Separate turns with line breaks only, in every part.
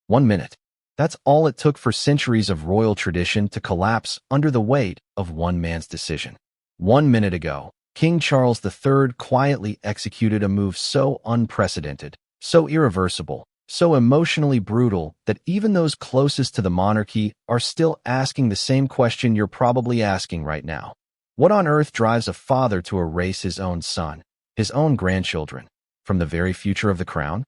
1 minute. That's all it took for centuries of royal tradition to collapse under the weight of one man's decision. 1 minute ago, King Charles III quietly executed a move so unprecedented, so irreversible, so emotionally brutal that even those closest to the monarchy are still asking the same question you're probably asking right now. What on earth drives a father to erase his own son, his own grandchildren, from the very future of the crown?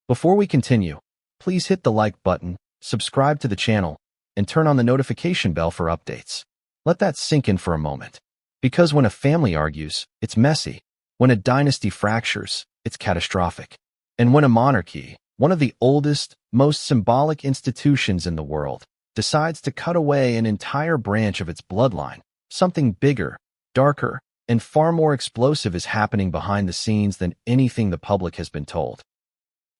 Before we continue, please hit the like button, subscribe to the channel, and turn on the notification bell for updates. Let that sink in for a moment. Because when a family argues, it's messy. When a dynasty fractures, it's catastrophic. And when a monarchy, one of the oldest, most symbolic institutions in the world, decides to cut away an entire branch of its bloodline, something bigger, darker, and far more explosive is happening behind the scenes than anything the public has been told.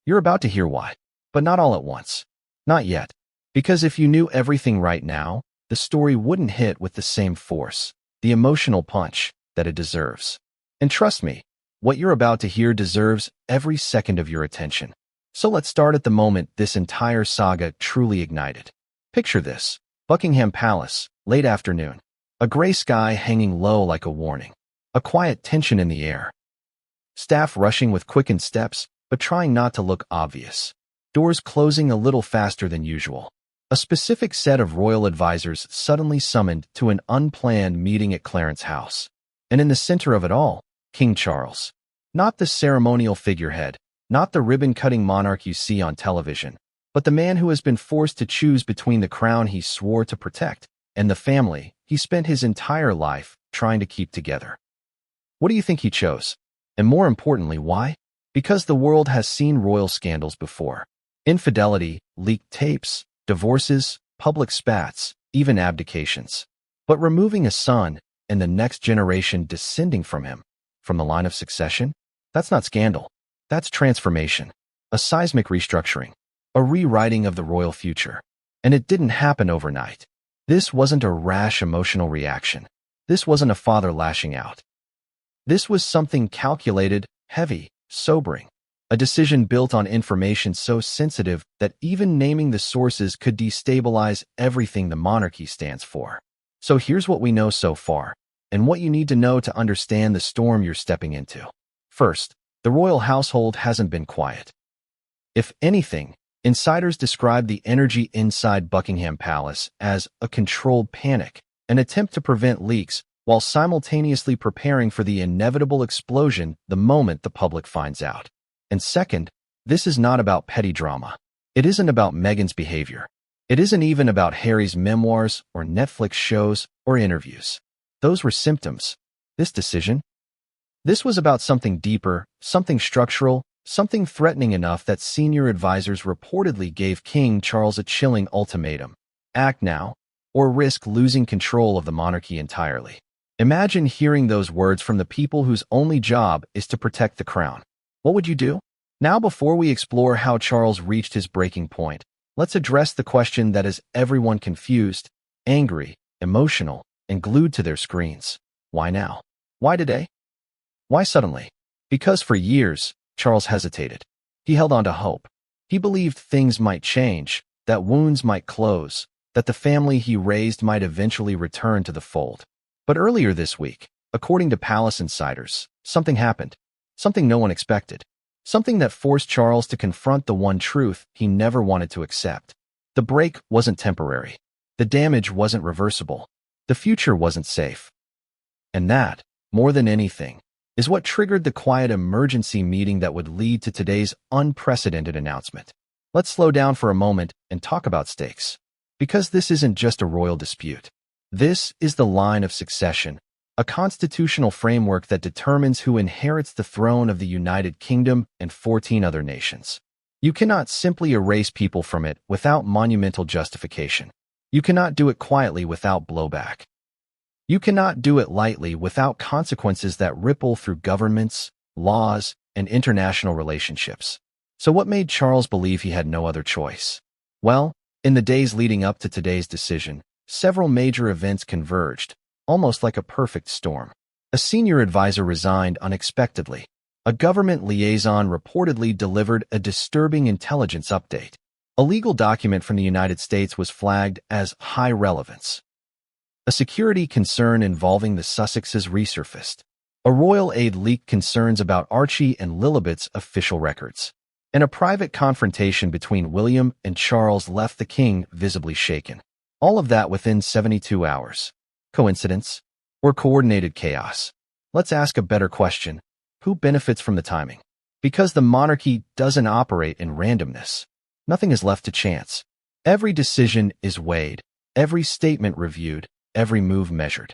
You're about to hear why, but not all at once. Not yet. Because if you knew everything right now, the story wouldn't hit with the same force, the emotional punch that it deserves. And trust me, what you're about to hear deserves every second of your attention. So let's start at the moment this entire saga truly ignited. Picture this: Buckingham Palace, late afternoon. A gray sky hanging low like a warning. A quiet tension in the air. Staff rushing with quickened steps, but trying not to look obvious. Doors closing a little faster than usual. A specific set of royal advisors suddenly summoned to an unplanned meeting at Clarence House. And in the center of it all, King Charles. Not the ceremonial figurehead, not the ribbon-cutting monarch you see on television, but the man who has been forced to choose between the crown he swore to protect and the family he spent his entire life trying to keep together. What do you think he chose? And more importantly, why? Because the world has seen royal scandals before. Infidelity, leaked tapes, divorces, public spats, even abdications. But removing a son and the next generation descending from him, from the line of succession, that's not scandal. That's transformation. A seismic restructuring. A rewriting of the royal future. And it didn't happen overnight. This wasn't a rash emotional reaction. This wasn't a father lashing out. This was something calculated, heavy, sobering. A decision built on information so sensitive that even naming the sources could destabilize everything the monarchy stands for. So here's what we know so far, and what you need to know to understand the storm you're stepping into. First, the royal household hasn't been quiet. If anything, insiders describe the energy inside Buckingham Palace as a controlled panic, an attempt to prevent leaks while simultaneously preparing for the inevitable explosion the moment the public finds out. And second, this is not about petty drama. It isn't about Meghan's behavior. It isn't even about Harry's memoirs or Netflix shows or interviews. Those were symptoms. This decision? This was about something deeper, something structural, something threatening enough that senior advisors reportedly gave King Charles a chilling ultimatum. Act now, or risk losing control of the monarchy entirely. Imagine hearing those words from the people whose only job is to protect the crown. What would you do? Now, before we explore how Charles reached his breaking point, let's address the question that has everyone confused, angry, emotional, and glued to their screens. Why now? Why today? Why suddenly? Because for years, Charles hesitated. He held on to hope. He believed things might change, that wounds might close, that the family he raised might eventually return to the fold. But earlier this week, according to palace insiders, something happened. Something no one expected. Something that forced Charles to confront the one truth he never wanted to accept. The break wasn't temporary. The damage wasn't reversible. The future wasn't safe. And that, more than anything, is what triggered the quiet emergency meeting that would lead to today's unprecedented announcement. Let's slow down for a moment and talk about stakes. Because this isn't just a royal dispute. This is the line of succession, a constitutional framework that determines who inherits the throne of the United Kingdom and 14 other nations. You cannot simply erase people from it without monumental justification. You cannot do it quietly without blowback. You cannot do it lightly without consequences that ripple through governments, laws, and international relationships. So what made Charles believe he had no other choice? Well, in the days leading up to today's decision, several major events converged, almost like a perfect storm. A senior advisor resigned unexpectedly. A government liaison reportedly delivered a disturbing intelligence update. A legal document from the United States was flagged as high relevance. A security concern involving the Sussexes resurfaced. A royal aide leaked concerns about Archie and Lilibet's official records. And a private confrontation between William and Charles left the king visibly shaken. All of that within 72 hours. Coincidence? Or coordinated chaos? Let's ask a better question. Who benefits from the timing? Because the monarchy doesn't operate in randomness. Nothing is left to chance. Every decision is weighed, every statement reviewed, every move measured.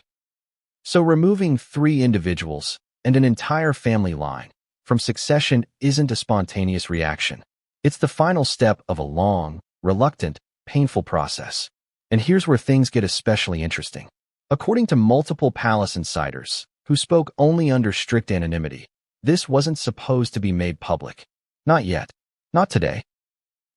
So removing 3 individuals and an entire family line from succession isn't a spontaneous reaction. It's the final step of a long, reluctant, painful process. And here's where things get especially interesting. According to multiple palace insiders, who spoke only under strict anonymity, this wasn't supposed to be made public. Not yet. Not today.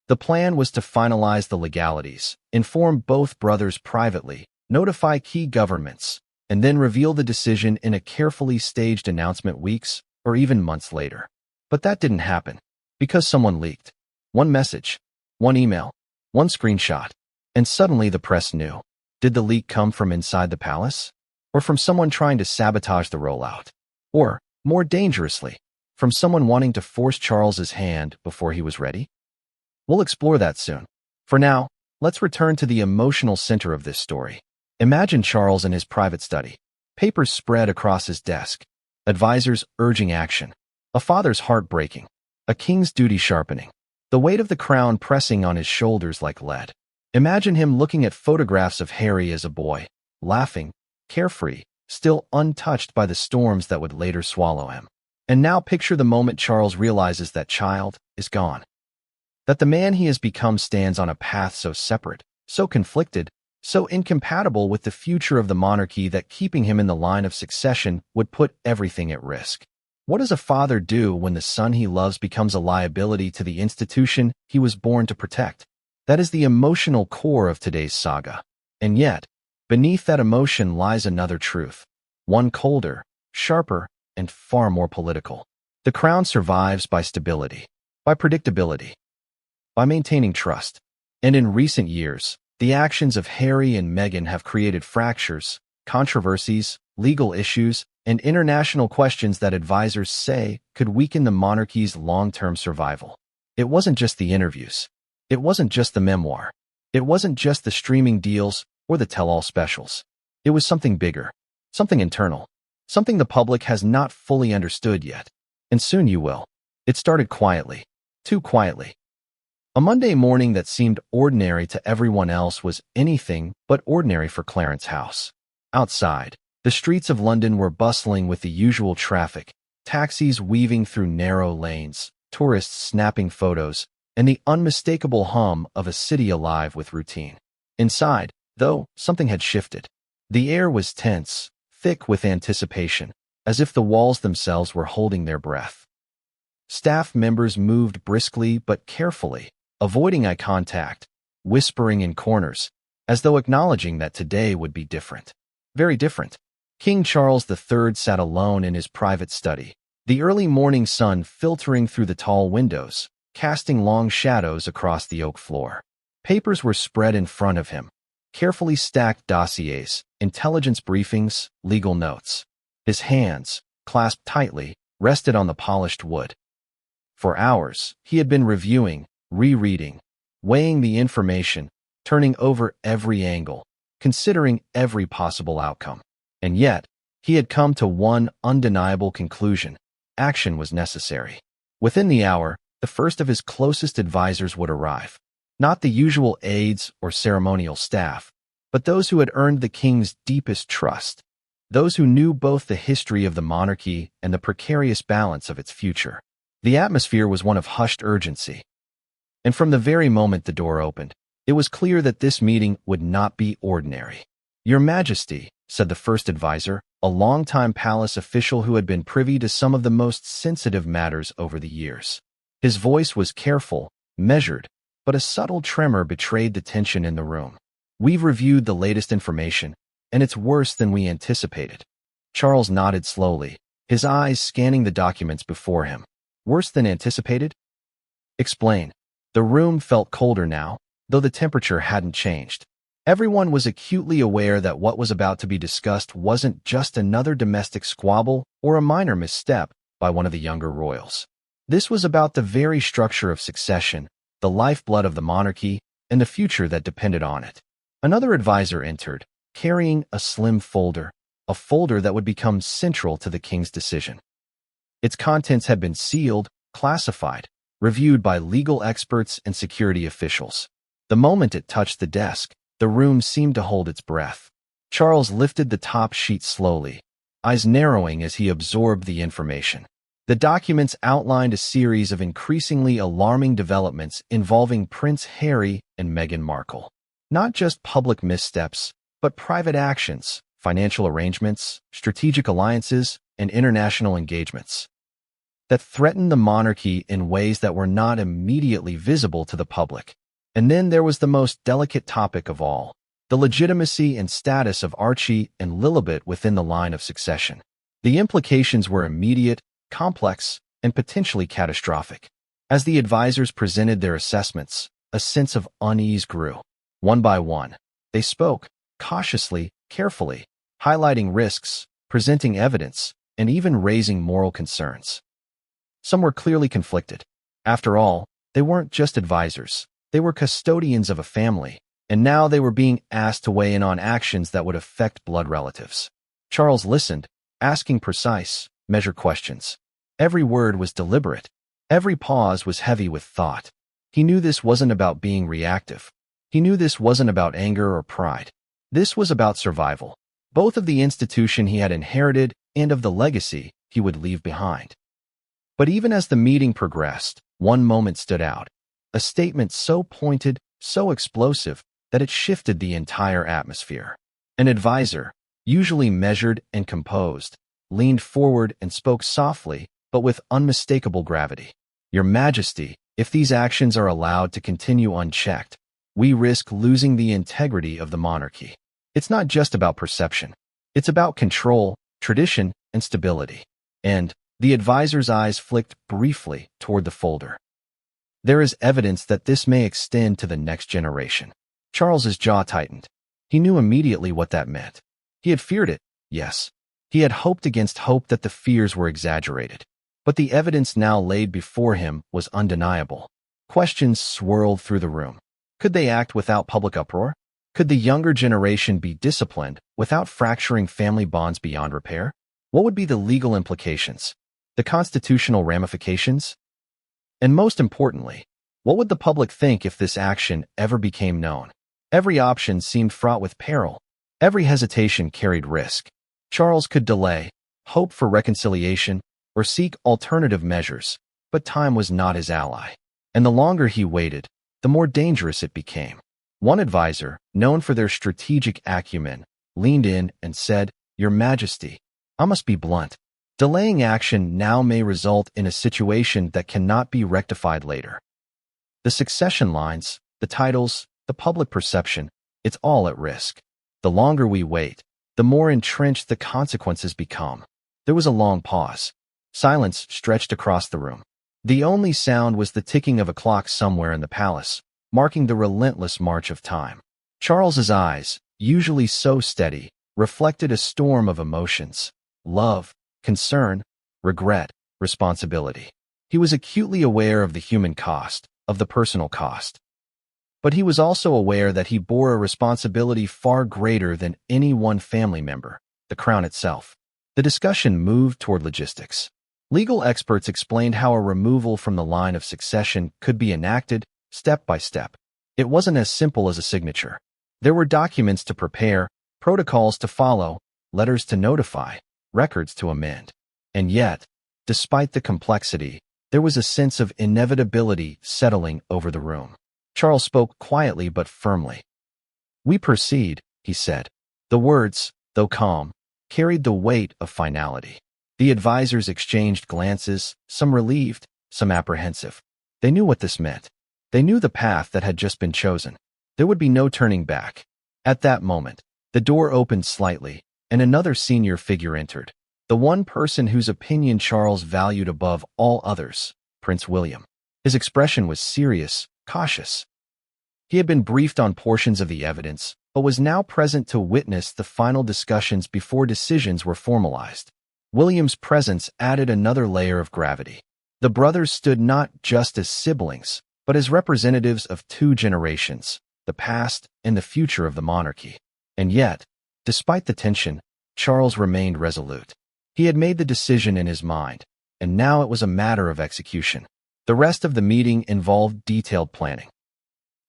The plan was to finalize the legalities, inform both brothers privately, notify key governments, and then reveal the decision in a carefully staged announcement weeks or even months later. But that didn't happen, because someone leaked. One message, one email, one screenshot, and suddenly the press knew. Did the leak come from inside the palace? Or from someone trying to sabotage the rollout? Or, more dangerously, from someone wanting to force Charles's hand before he was ready? We'll explore that soon. For now, let's return to the emotional center of this story. Imagine Charles in his private study. Papers spread across his desk. Advisors urging action. A father's heart breaking. A king's duty sharpening. The weight of the crown pressing on his shoulders like lead. Imagine him looking at photographs of Harry as a boy, laughing, carefree, still untouched by the storms that would later swallow him. And now picture the moment Charles realizes that child is gone. That the man he has become stands on a path so separate, so conflicted, so incompatible with the future of the monarchy that keeping him in the line of succession would put everything at risk. What does a father do when the son he loves becomes a liability to the institution he was born to protect? That is the emotional core of today's saga. And yet, beneath that emotion lies another truth, one colder, sharper, and far more political. The crown survives by stability, by predictability, by maintaining trust. And in recent years, the actions of Harry and Meghan have created fractures, controversies, legal issues, and international questions that advisors say could weaken the monarchy's long-term survival. It wasn't just the interviews. It wasn't just the memoir. It wasn't just the streaming deals or the tell-all specials. It was something bigger, something internal, something the public has not fully understood yet. And soon you will. It started quietly, too quietly. A Monday morning that seemed ordinary to everyone else was anything but ordinary for Clarence House. Outside, the streets of London were bustling with the usual traffic, taxis weaving through narrow lanes, tourists snapping photos, and the unmistakable hum of a city alive with routine. Inside, though, something had shifted. The air was tense, thick with anticipation, as if the walls themselves were holding their breath. Staff members moved briskly but carefully, avoiding eye contact, whispering in corners, as though acknowledging that today would be different. Very different. King Charles III sat alone in his private study, the early morning sun filtering through the tall windows, casting long shadows across the oak floor. Papers were spread in front of him, carefully stacked dossiers, intelligence briefings, legal notes. His hands, clasped tightly, rested on the polished wood. For hours, he had been reviewing, rereading, weighing the information, turning over every angle, considering every possible outcome. And yet, he had come to one undeniable conclusion. Action was necessary. Within the hour, the first of his closest advisors would arrive. Not the usual aides or ceremonial staff, but those who had earned the king's deepest trust. Those who knew both the history of the monarchy and the precarious balance of its future. The atmosphere was one of hushed urgency. And from the very moment the door opened, it was clear that this meeting would not be ordinary. "Your Majesty," said the first advisor, a longtime palace official who had been privy to some of the most sensitive matters over the years. His voice was careful, measured, but a subtle tremor betrayed the tension in the room. "We've reviewed the latest information, and it's worse than we anticipated." Charles nodded slowly, his eyes scanning the documents before him. "Worse than anticipated?" "Explain." The room felt colder now, though the temperature hadn't changed. Everyone was acutely aware that what was about to be discussed wasn't just another domestic squabble or a minor misstep by one of the younger royals. This was about the very structure of succession, the lifeblood of the monarchy, and the future that depended on it. Another advisor entered, carrying a slim folder, a folder that would become central to the king's decision. Its contents had been sealed, classified, reviewed by legal experts and security officials. The moment it touched the desk, the room seemed to hold its breath. Charles lifted the top sheet slowly, eyes narrowing as he absorbed the information. The documents outlined a series of increasingly alarming developments involving Prince Harry and Meghan Markle. Not just public missteps, but private actions, financial arrangements, strategic alliances, and international engagements that threatened the monarchy in ways that were not immediately visible to the public. And then there was the most delicate topic of all, the legitimacy and status of Archie and Lilibet within the line of succession. The implications were immediate, complex, and potentially catastrophic. As the advisors presented their assessments, a sense of unease grew. One by one, they spoke, cautiously, carefully, highlighting risks, presenting evidence, and even raising moral concerns. Some were clearly conflicted. After all, they weren't just advisors. They were custodians of a family, and now they were being asked to weigh in on actions that would affect blood relatives. Charles listened, asking precise, measured questions. Every word was deliberate. Every pause was heavy with thought. He knew this wasn't about being reactive. He knew this wasn't about anger or pride. This was about survival, both of the institution he had inherited and of the legacy he would leave behind. But even as the meeting progressed, one moment stood out. A statement so pointed, so explosive, that it shifted the entire atmosphere. An advisor, usually measured and composed, leaned forward and spoke softly, but with unmistakable gravity. "Your Majesty, if these actions are allowed to continue unchecked, we risk losing the integrity of the monarchy. It's not just about perception. It's about control, tradition, and stability." And the advisor's eyes flicked briefly toward the folder. "There is evidence that this may extend to the next generation." Charles's jaw tightened. He knew immediately what that meant. He had feared it, yes. He had hoped against hope that the fears were exaggerated. But the evidence now laid before him was undeniable. Questions swirled through the room. Could they act without public uproar? Could the younger generation be disciplined without fracturing family bonds beyond repair? What would be the legal implications? The constitutional ramifications? And most importantly, what would the public think if this action ever became known? Every option seemed fraught with peril. Every hesitation carried risk. Charles could delay, hope for reconciliation, or seek alternative measures, but time was not his ally. And the longer he waited, the more dangerous it became. One advisor, known for their strategic acumen, leaned in and said, "Your Majesty, I must be blunt. Delaying action now may result in a situation that cannot be rectified later. The succession lines, the titles, the public perception, it's all at risk. The longer we wait, the more entrenched the consequences become." There was a long pause. Silence stretched across the room. The only sound was the ticking of a clock somewhere in the palace, marking the relentless march of time. Charles's eyes, usually so steady, reflected a storm of emotions: love, concern, regret, responsibility. He was acutely aware of the human cost, of the personal cost. But he was also aware that he bore a responsibility far greater than any one family member, the crown itself. The discussion moved toward logistics. Legal experts explained how a removal from the line of succession could be enacted step by step. It wasn't as simple as a signature. There were documents to prepare, protocols to follow, letters to notify, records to amend. And yet, despite the complexity, there was a sense of inevitability settling over the room. Charles spoke quietly but firmly. "We proceed," he said. The words, though calm, carried the weight of finality. The advisors exchanged glances, some relieved, some apprehensive. They knew what this meant. They knew the path that had just been chosen. There would be no turning back. At that moment, the door opened slightly, and another senior figure entered. The one person whose opinion Charles valued above all others, Prince William. His expression was serious, cautious. He had been briefed on portions of the evidence, but was now present to witness the final discussions before decisions were formalized. William's presence added another layer of gravity. The brothers stood not just as siblings, but as representatives of two generations, the past and the future of the monarchy. And yet, despite the tension, Charles remained resolute. He had made the decision in his mind, and now it was a matter of execution. The rest of the meeting involved detailed planning.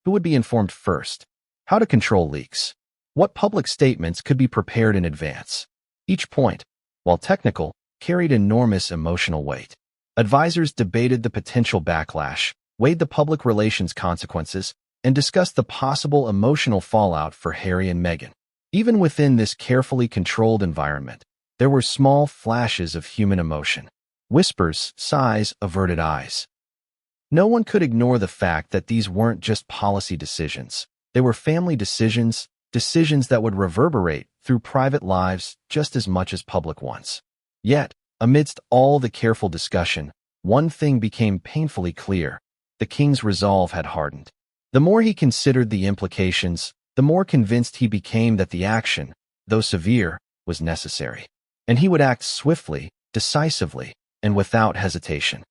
Who would be informed first? How to control leaks? What public statements could be prepared in advance? Each point, while technical, carried enormous emotional weight. Advisors debated the potential backlash, weighed the public relations consequences, and discussed the possible emotional fallout for Harry and Meghan. Even within this carefully controlled environment, there were small flashes of human emotion. Whispers, sighs, averted eyes. No one could ignore the fact that these weren't just policy decisions. They were family decisions, decisions that would reverberate through private lives just as much as public ones. Yet, amidst all the careful discussion, one thing became painfully clear. The king's resolve had hardened. The more he considered the implications, the more convinced he became that the action, though severe, was necessary. And he would act swiftly, decisively, and without hesitation.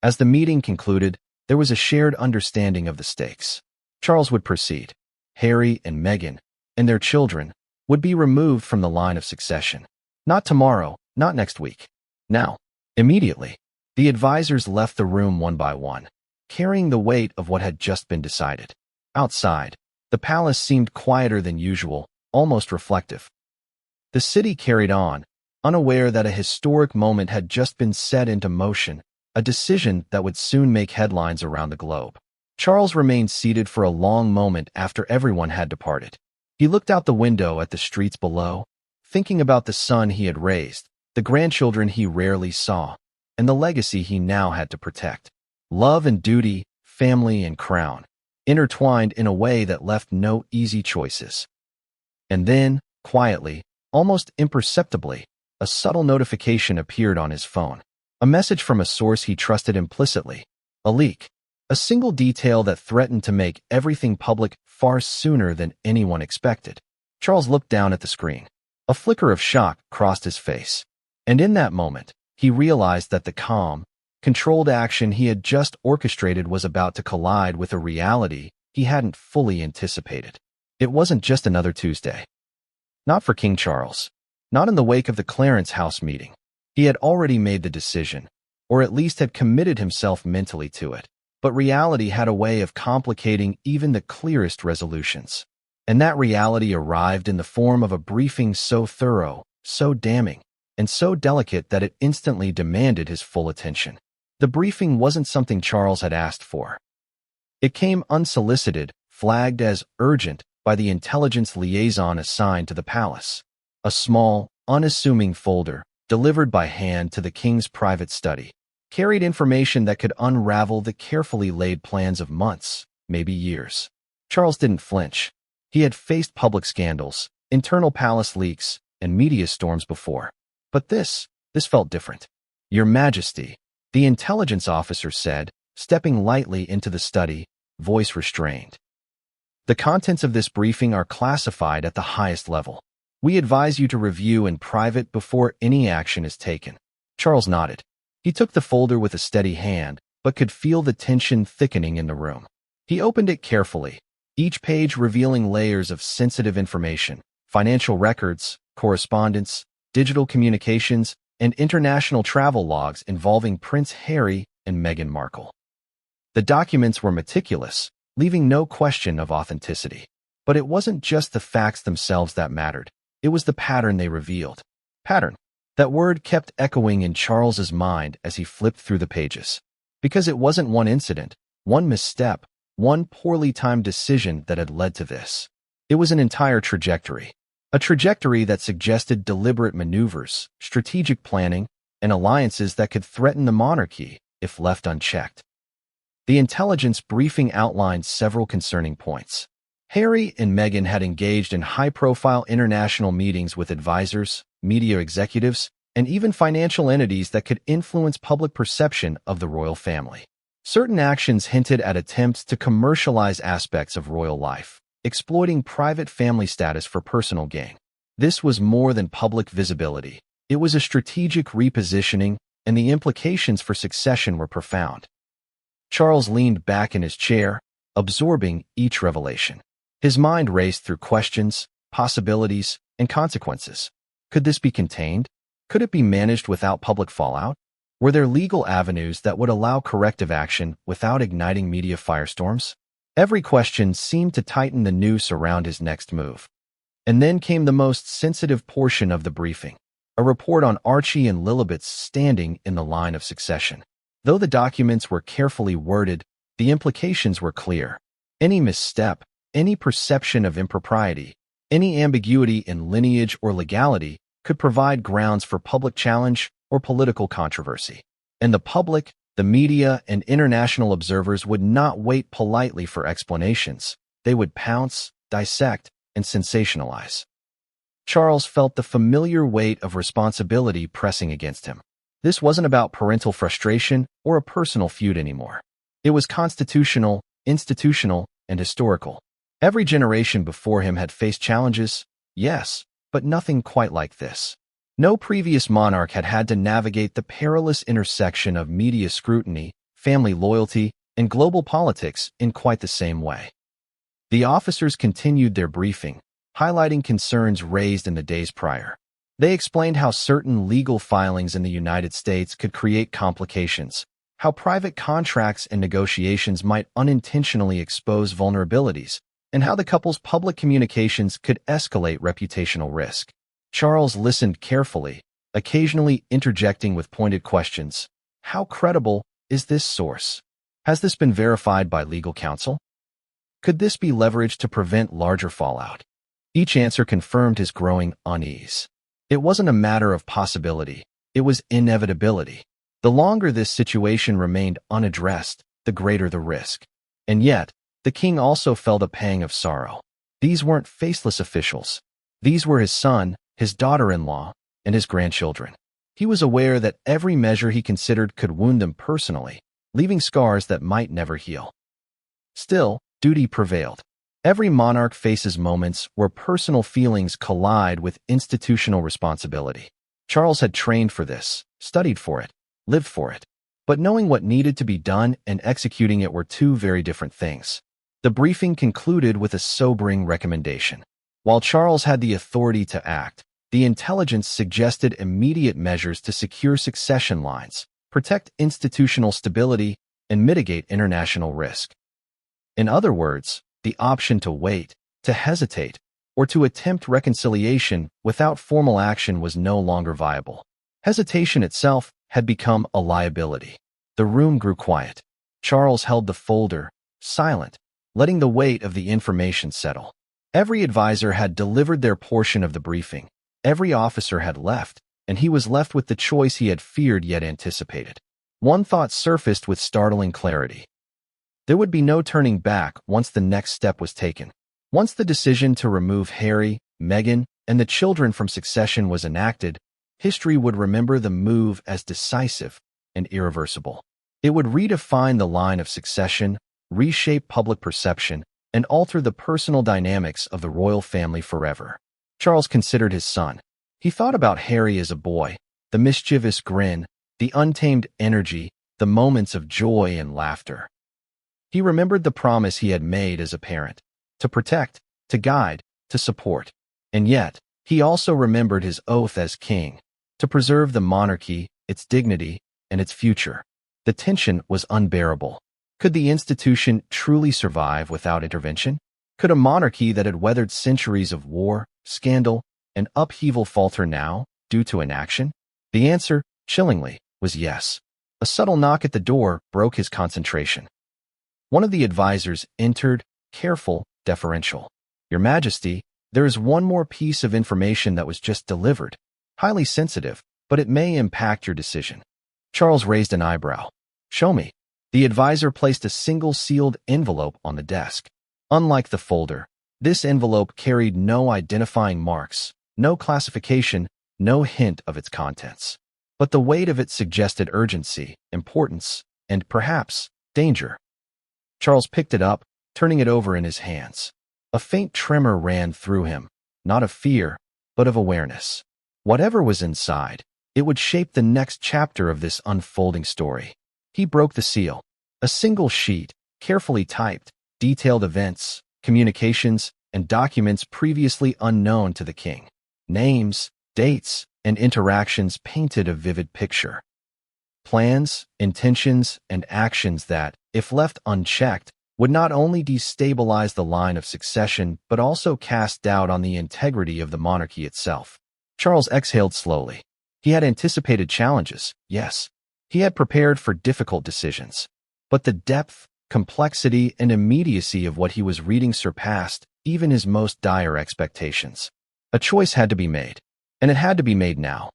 As the meeting concluded, there was a shared understanding of the stakes. Charles would proceed. Harry and Meghan, and their children, would be removed from the line of succession. Not tomorrow, not next week. Now, immediately. The advisors left the room one by one, carrying the weight of what had just been decided. Outside, the palace seemed quieter than usual, almost reflective. The city carried on, unaware that a historic moment had just been set into motion, a decision that would soon make headlines around the globe. Charles remained seated for a long moment after everyone had departed. He looked out the window at the streets below, thinking about the son he had raised, the grandchildren he rarely saw, and the legacy he now had to protect. Love and duty, family and crown, intertwined in a way that left no easy choices. And then, quietly, almost imperceptibly, a subtle notification appeared on his phone. A message from a source he trusted implicitly. A leak. A single detail that threatened to make everything public far sooner than anyone expected. Charles looked down at the screen. A flicker of shock crossed his face. And in that moment, he realized that the calm, controlled action he had just orchestrated was about to collide with a reality he hadn't fully anticipated. It wasn't just another Tuesday. Not for King Charles. Not in the wake of the Clarence House meeting. He had already made the decision, or at least had committed himself mentally to it. But reality had a way of complicating even the clearest resolutions. And that reality arrived in the form of a briefing so thorough, so damning, and so delicate that it instantly demanded his full attention. The briefing wasn't something Charles had asked for. It came unsolicited, flagged as urgent by the intelligence liaison assigned to the palace. A small, unassuming folder, delivered by hand to the king's private study, carried information that could unravel the carefully laid plans of months, maybe years. Charles didn't flinch. He had faced public scandals, internal palace leaks, and media storms before. But this felt different. Your Majesty, the intelligence officer said, stepping lightly into the study, voice restrained. The contents of this briefing are classified at the highest level. We advise you to review in private before any action is taken. Charles nodded. He took the folder with a steady hand, but could feel the tension thickening in the room. He opened it carefully, each page revealing layers of sensitive information, financial records, correspondence, digital communications, and international travel logs involving Prince Harry and Meghan Markle. The documents were meticulous, leaving no question of authenticity. But it wasn't just the facts themselves that mattered. It was the pattern they revealed. Pattern. That word kept echoing in Charles's mind as he flipped through the pages. Because it wasn't one incident, one misstep, one poorly timed decision that had led to this. It was an entire trajectory. A trajectory that suggested deliberate maneuvers, strategic planning, and alliances that could threaten the monarchy if left unchecked. The intelligence briefing outlined several concerning points. Harry and Meghan had engaged in high-profile international meetings with advisors, media executives, and even financial entities that could influence public perception of the royal family. Certain actions hinted at attempts to commercialize aspects of royal life, exploiting private family status for personal gain. This was more than public visibility. It was a strategic repositioning, and the implications for succession were profound. Charles leaned back in his chair, absorbing each revelation. His mind raced through questions, possibilities, and consequences. Could this be contained? Could it be managed without public fallout? Were there legal avenues that would allow corrective action without igniting media firestorms? Every question seemed to tighten the noose around his next move. And then came the most sensitive portion of the briefing, a report on Archie and Lilibet's standing in the line of succession. Though the documents were carefully worded, the implications were clear. Any misstep, any perception of impropriety, any ambiguity in lineage or legality could provide grounds for public challenge or political controversy. And the public, the media, and international observers would not wait politely for explanations. They would pounce, dissect, and sensationalize. Charles felt the familiar weight of responsibility pressing against him. This wasn't about parental frustration or a personal feud anymore. It was constitutional, institutional, and historical. Every generation before him had faced challenges, yes, but nothing quite like this. No previous monarch had had to navigate the perilous intersection of media scrutiny, family loyalty, and global politics in quite the same way. The officers continued their briefing, highlighting concerns raised in the days prior. They explained how certain legal filings in the United States could create complications, how private contracts and negotiations might unintentionally expose vulnerabilities, and how the couple's public communications could escalate reputational risk. Charles listened carefully, occasionally interjecting with pointed questions. How credible is this source? Has this been verified by legal counsel? Could this be leveraged to prevent larger fallout? Each answer confirmed his growing unease. It wasn't a matter of possibility, it was inevitability. The longer this situation remained unaddressed, the greater the risk. And yet, the king also felt a pang of sorrow. These weren't faceless officials. These were his son, his daughter-in-law, and his grandchildren. He was aware that every measure he considered could wound them personally, leaving scars that might never heal. Still, duty prevailed. Every monarch faces moments where personal feelings collide with institutional responsibility. Charles had trained for this, studied for it, lived for it. But knowing what needed to be done and executing it were two very different things. The briefing concluded with a sobering recommendation. While Charles had the authority to act, the intelligence suggested immediate measures to secure succession lines, protect institutional stability, and mitigate international risk. In other words, the option to wait, to hesitate, or to attempt reconciliation without formal action was no longer viable. Hesitation itself had become a liability. The room grew quiet. Charles held the folder, silent, letting the weight of the information settle. Every advisor had delivered their portion of the briefing. Every officer had left, and he was left with the choice he had feared yet anticipated. One thought surfaced with startling clarity. There would be no turning back once the next step was taken. Once the decision to remove Harry, Meghan, and the children from succession was enacted, history would remember the move as decisive and irreversible. It would redefine the line of succession, reshape public perception, and alter the personal dynamics of the royal family forever. Charles considered his son. He thought about Harry as a boy, the mischievous grin, the untamed energy, the moments of joy and laughter. He remembered the promise he had made as a parent, to protect, to guide, to support. And yet, he also remembered his oath as king, to preserve the monarchy, its dignity, and its future. The tension was unbearable. Could the institution truly survive without intervention? Could a monarchy that had weathered centuries of war, scandal, and upheaval falter now, due to inaction? The answer, chillingly, was yes. A subtle knock at the door broke his concentration. One of the advisors entered, careful, deferential. Your Majesty, there is one more piece of information that was just delivered. Highly sensitive, but it may impact your decision. Charles raised an eyebrow. Show me. The advisor placed a single sealed envelope on the desk. Unlike the folder, this envelope carried no identifying marks, no classification, no hint of its contents. But the weight of it suggested urgency, importance, and perhaps Danger. Charles picked it up, turning it over in his hands. A faint tremor ran through him, not of fear, but of awareness. Whatever was inside, it would shape the next chapter of this unfolding story. He broke the seal. A single sheet, carefully typed, detailed events, communications, and documents previously unknown to the king. Names, dates, and interactions painted a vivid picture. Plans, intentions, and actions that, if left unchecked, would not only destabilize the line of succession but also cast doubt on the integrity of the monarchy itself. Charles exhaled slowly. He had anticipated challenges, yes. He had prepared for difficult decisions. But the depth, complexity, and immediacy of what he was reading surpassed even his most dire expectations. A choice had to be made, and it had to be made now.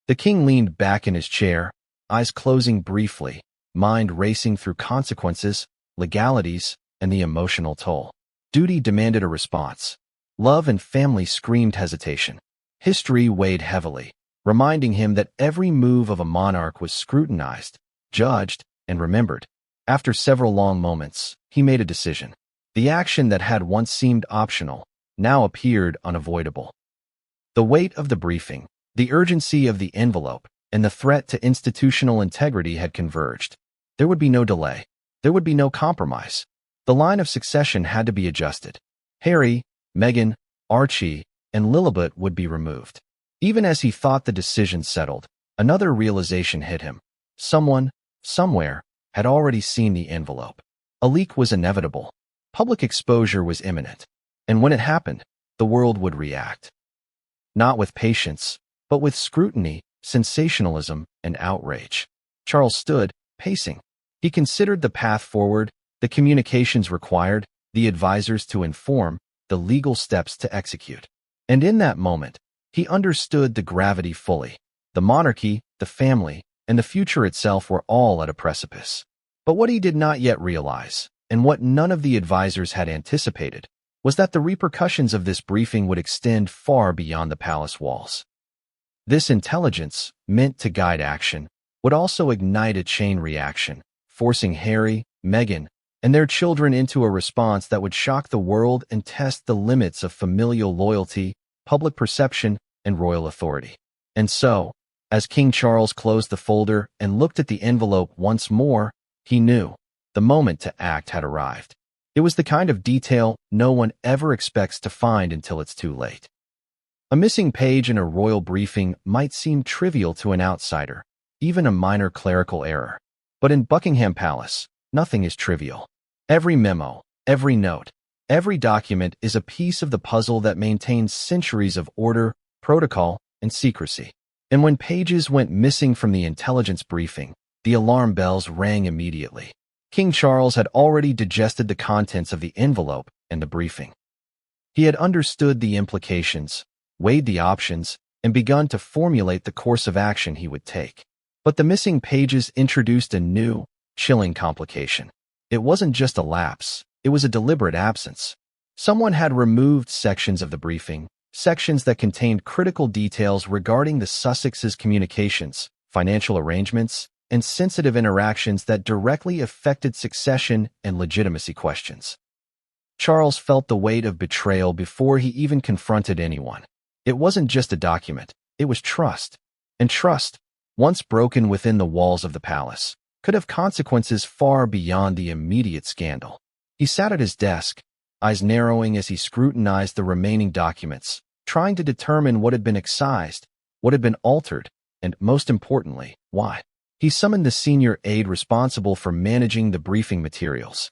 The king leaned back in his chair, eyes closing briefly, mind racing through consequences, legalities, and the emotional toll. Duty demanded a response. Love and family screamed hesitation. History weighed heavily, reminding him that every move of a monarch was scrutinized, judged, and remembered. After several long moments, he made a decision. The action that had once seemed optional now appeared unavoidable. The weight of the briefing, the urgency of the envelope, and the threat to institutional integrity had converged. There would be no delay. There would be no compromise. The line of succession had to be adjusted. Harry, Meghan, Archie, and Lilibet would be removed. Even as he thought the decision settled, another realization hit him. Someone, somewhere, had already seen the envelope. A leak was inevitable. Public exposure was imminent. And when it happened, the world would react. Not with patience, but with scrutiny, sensationalism, and outrage. Charles stood, pacing. He considered the path forward, the communications required, the advisors to inform, the legal steps to execute. And in that moment, he understood the gravity fully. The monarchy, the family, and the future itself were all at a precipice. But what he did not yet realize, and what none of the advisors had anticipated, was that the repercussions of this briefing would extend far beyond the palace walls. This intelligence, meant to guide action, would also ignite a chain reaction, forcing Harry, Meghan, and their children into a response that would shock the world and test the limits of familial loyalty, public perception, and royal authority. And so, as King Charles closed the folder and looked at the envelope once more, he knew the moment to act had arrived. It was the kind of detail no one ever expects to find until it's too late. A missing page in a royal briefing might seem trivial to an outsider, even a minor clerical error. But in Buckingham Palace, nothing is trivial. Every memo, every note, every document is a piece of the puzzle that maintains centuries of order, protocol, and secrecy. And when pages went missing from the intelligence briefing, the alarm bells rang immediately. King Charles had already digested the contents of the envelope and the briefing. He had understood the implications, weighed the options, and begun to formulate the course of action he would take. But the missing pages introduced a new, chilling complication. It wasn't just a lapse, it was a deliberate absence. Someone had removed sections of the briefing, sections that contained critical details regarding the Sussexes' communications, financial arrangements, and sensitive interactions that directly affected succession and legitimacy questions. Charles felt the weight of betrayal before he even confronted anyone. It wasn't just a document, it was trust. And trust, once broken within the walls of the palace, could have consequences far beyond the immediate scandal. He sat at his desk, eyes narrowing as he scrutinized the remaining documents, trying to determine what had been excised, what had been altered, and, most importantly, why. He summoned the senior aide responsible for managing the briefing materials.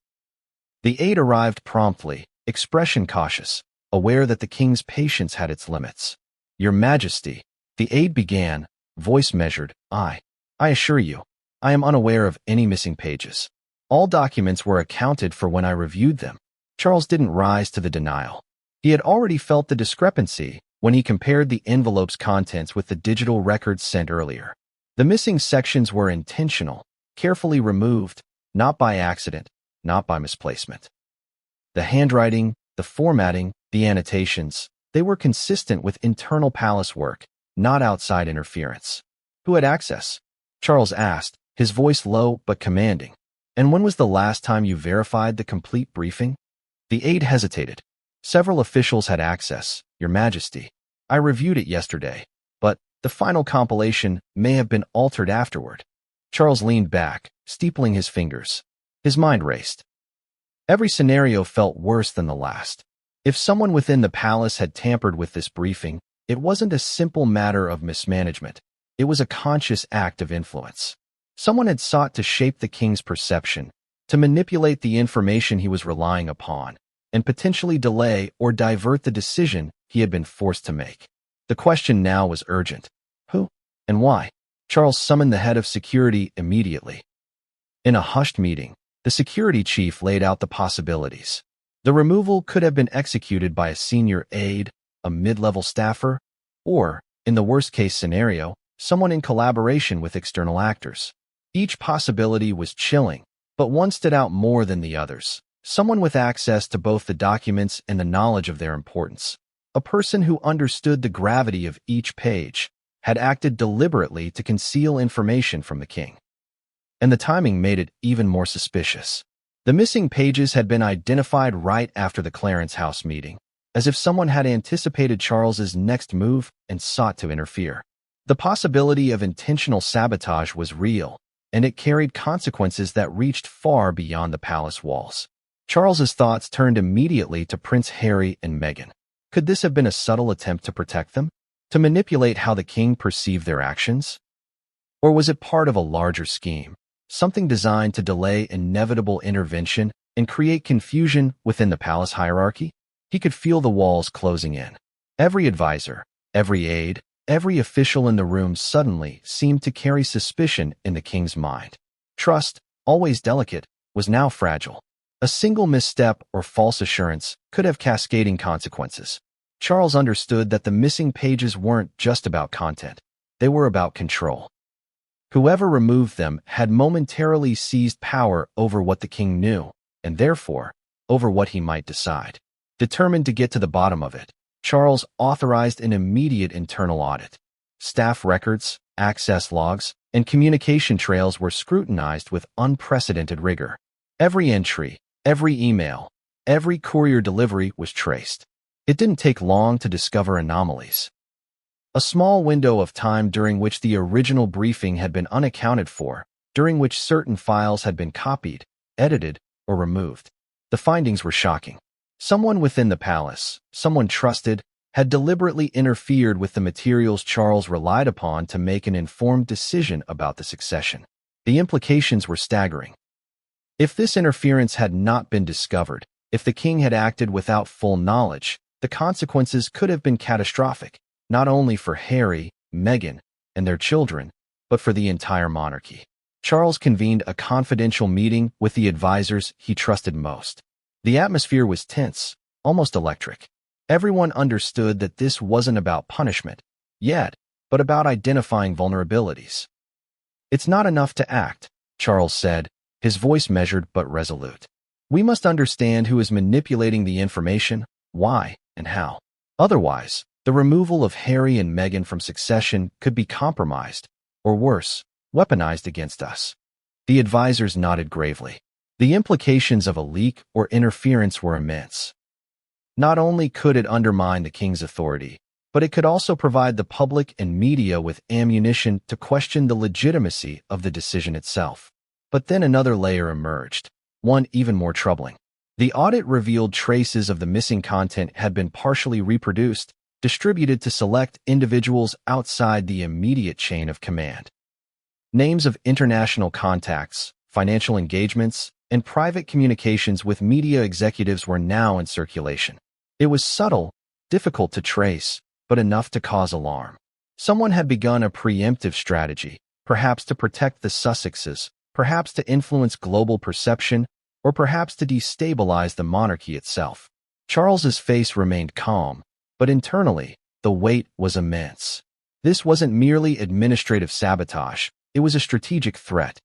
The aide arrived promptly, expression cautious, aware that the king's patience had its limits. "Your Majesty," the aide began, voice measured, I assure you, I am unaware of any missing pages. All documents were accounted for when I reviewed them." Charles didn't rise to the denial. He had already felt the discrepancy when he compared the envelope's contents with the digital records sent earlier. The missing sections were intentional, carefully removed, not by accident, not by misplacement. The handwriting, the formatting, the annotations, they were consistent with internal palace work, not outside interference. "Who had access?" Charles asked, his voice low but commanding. And when was the last time you verified the complete briefing? The aide hesitated. Several officials had access, Your Majesty. I reviewed it yesterday, but the final compilation may have been altered afterward. Charles leaned back, steepling his fingers. His mind raced. Every scenario felt worse than the last. If someone within the palace had tampered with this briefing, it wasn't a simple matter of mismanagement. It was a conscious act of influence. Someone had sought to shape the king's perception, to manipulate the information he was relying upon, and potentially delay or divert the decision he had been forced to make. The question now was urgent. Who and why? Charles summoned the head of security immediately. In a hushed meeting, the security chief laid out the possibilities. The removal could have been executed by a senior aide, a mid-level staffer, or, in the worst-case scenario, someone in collaboration with external actors. Each possibility was chilling, but one stood out more than the others. Someone with access to both the documents and the knowledge of their importance. A person who understood the gravity of each page, had acted deliberately to conceal information from the king. And the timing made it even more suspicious. The missing pages had been identified right after the Clarence House meeting, as if someone had anticipated Charles's next move and sought to interfere. The possibility of intentional sabotage was real, and it carried consequences that reached far beyond the palace walls. Charles's thoughts turned immediately to Prince Harry and Meghan. Could this have been a subtle attempt to protect them? To manipulate how the king perceived their actions? Or was it part of a larger scheme, something designed to delay inevitable intervention and create confusion within the palace hierarchy? He could feel the walls closing in. Every advisor, every aide, every official in the room suddenly seemed to carry suspicion in the king's mind. Trust, always delicate, was now fragile. A single misstep or false assurance could have cascading consequences. Charles understood that the missing pages weren't just about content. They were about control. Whoever removed them had momentarily seized power over what the king knew, and therefore, over what he might decide. Determined to get to the bottom of it, Charles authorized an immediate internal audit. Staff records, access logs, and communication trails were scrutinized with unprecedented rigor. Every entry, every email, every courier delivery was traced. It didn't take long to discover anomalies. A small window of time during which the original briefing had been unaccounted for, during which certain files had been copied, edited, or removed. The findings were shocking. Someone within the palace, someone trusted, had deliberately interfered with the materials Charles relied upon to make an informed decision about the succession. The implications were staggering. If this interference had not been discovered, if the king had acted without full knowledge, the consequences could have been catastrophic, not only for Harry, Meghan, and their children, but for the entire monarchy. Charles convened a confidential meeting with the advisors he trusted most. The atmosphere was tense, almost electric. Everyone understood that this wasn't about punishment, yet, but about identifying vulnerabilities. It's not enough to act, Charles said, his voice measured but resolute. We must understand who is manipulating the information, why, and how. Otherwise, the removal of Harry and Meghan from succession could be compromised, or worse, weaponized against us. The advisors nodded gravely. The implications of a leak or interference were immense. Not only could it undermine the king's authority, but it could also provide the public and media with ammunition to question the legitimacy of the decision itself. But then another layer emerged, one even more troubling. The audit revealed traces of the missing content had been partially reproduced, distributed to select individuals outside the immediate chain of command. Names of international contacts, financial engagements, and private communications with media executives were now in circulation. It was subtle, difficult to trace, but enough to cause alarm. Someone had begun a preemptive strategy, perhaps to protect the Sussexes, perhaps to influence global perception, or perhaps to destabilize the monarchy itself. Charles's face remained calm, but internally, the weight was immense. This wasn't merely administrative sabotage, it was a strategic threat.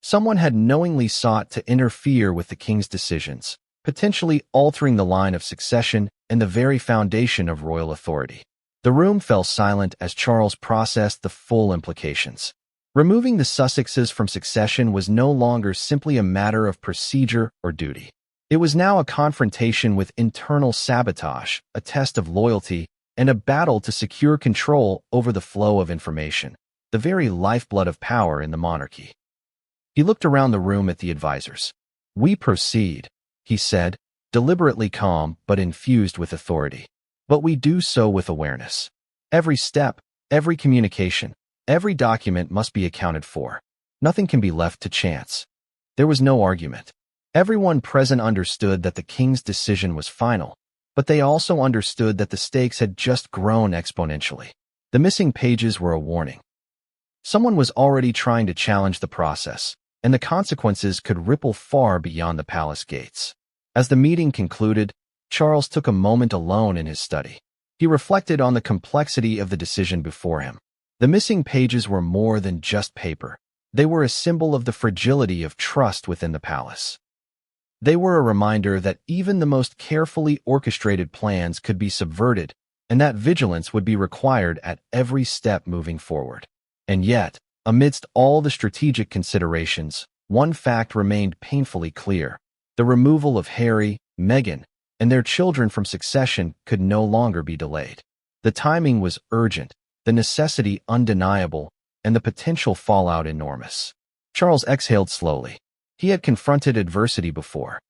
Someone had knowingly sought to interfere with the king's decisions, potentially altering the line of succession and the very foundation of royal authority. The room fell silent as Charles processed the full implications. Removing the Sussexes from succession was no longer simply a matter of procedure or duty. It was now a confrontation with internal sabotage, a test of loyalty, and a battle to secure control over the flow of information, the very lifeblood of power in the monarchy. He looked around the room at the advisors. "We proceed," he said, deliberately calm but infused with authority. "But we do so with awareness. Every step, every communication, every document must be accounted for. Nothing can be left to chance." There was no argument. Everyone present understood that the king's decision was final, but they also understood that the stakes had just grown exponentially. The missing pages were a warning. Someone was already trying to challenge the process, and the consequences could ripple far beyond the palace gates. As the meeting concluded, Charles took a moment alone in his study. He reflected on the complexity of the decision before him. The missing pages were more than just paper. They were a symbol of the fragility of trust within the palace. They were a reminder that even the most carefully orchestrated plans could be subverted, and that vigilance would be required at every step moving forward. And yet, amidst all the strategic considerations, one fact remained painfully clear. The removal of Harry, Meghan, and their children from succession could no longer be delayed. The timing was urgent, the necessity undeniable, and the potential fallout enormous. Charles exhaled slowly. He had confronted adversity before.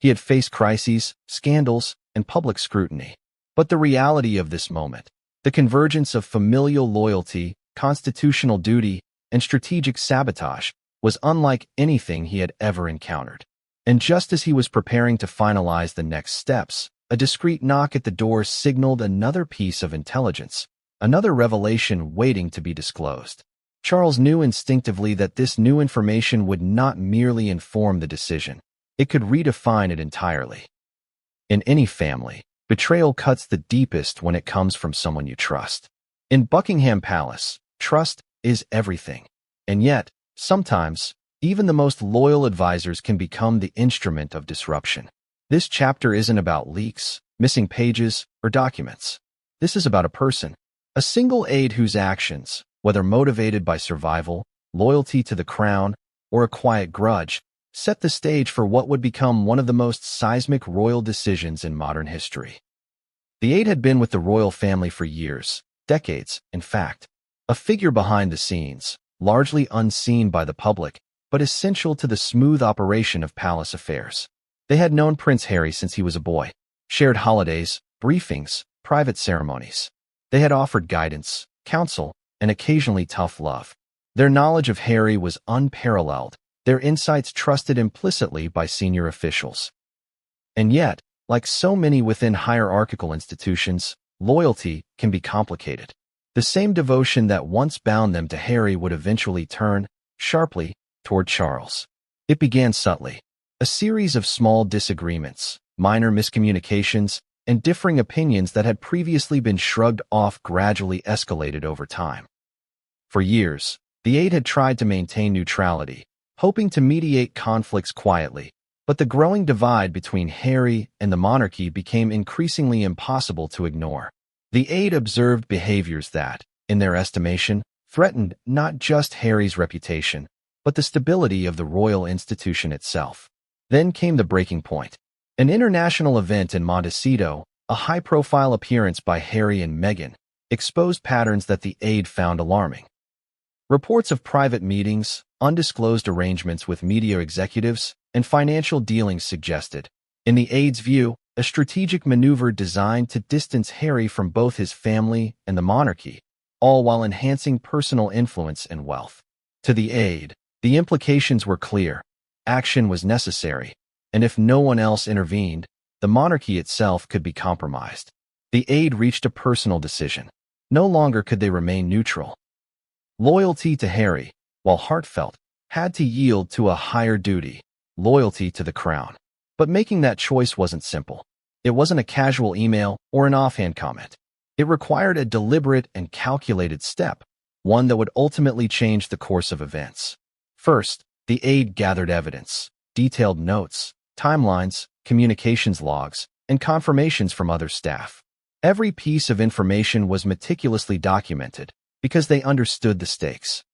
He had faced crises, scandals, and public scrutiny. But the reality of this moment, the convergence of familial loyalty, constitutional duty, and strategic sabotage, was unlike anything he had ever encountered. And just as he was preparing to finalize the next steps, a discreet knock at the door signaled another piece of intelligence, another revelation waiting to be disclosed. Charles knew instinctively that this new information would not merely inform the decision. It could redefine it entirely. In any family, betrayal cuts the deepest when it comes from someone you trust. In Buckingham Palace, trust is everything. And yet, sometimes, even the most loyal advisors can become the instrument of disruption. This chapter isn't about leaks, missing pages, or documents. This is about a person, a single aide whose actions, whether motivated by survival, loyalty to the crown, or a quiet grudge, set the stage for what would become one of the most seismic royal decisions in modern history. The aide had been with the royal family for years, decades, in fact, a figure behind the scenes, largely unseen by the public, but essential to the smooth operation of palace affairs. They had known Prince Harry since he was a boy, shared holidays, briefings, private ceremonies. They had offered guidance, counsel, and occasionally tough love. Their knowledge of Harry was unparalleled, their insights trusted implicitly by senior officials. And yet, like so many within hierarchical institutions, loyalty can be complicated. The same devotion that once bound them to Harry would eventually turn, sharply, toward Charles. It began subtly. A series of small disagreements, minor miscommunications, and differing opinions that had previously been shrugged off gradually escalated over time. For years, the aide had tried to maintain neutrality, hoping to mediate conflicts quietly, but the growing divide between Harry and the monarchy became increasingly impossible to ignore. The aide observed behaviors that, in their estimation, threatened not just Harry's reputation, but the stability of the royal institution itself. Then came the breaking point. An international event in Montecito, a high-profile appearance by Harry and Meghan, exposed patterns that the aide found alarming. Reports of private meetings, undisclosed arrangements with media executives, and financial dealings suggested, in the aide's view, a strategic maneuver designed to distance Harry from both his family and the monarchy, all while enhancing personal influence and wealth. To the aide, the implications were clear. Action was necessary, and if no one else intervened, the monarchy itself could be compromised. The aide reached a personal decision. No longer could they remain neutral. Loyalty to Harry, while heartfelt, had to yield to a higher duty, loyalty to the crown. But making that choice wasn't simple. It wasn't a casual email or an offhand comment. It required a deliberate and calculated step, one that would ultimately change the course of events. First, the aide gathered evidence, detailed notes, timelines, communications logs, and confirmations from other staff. Every piece of information was meticulously documented because they understood the stakes.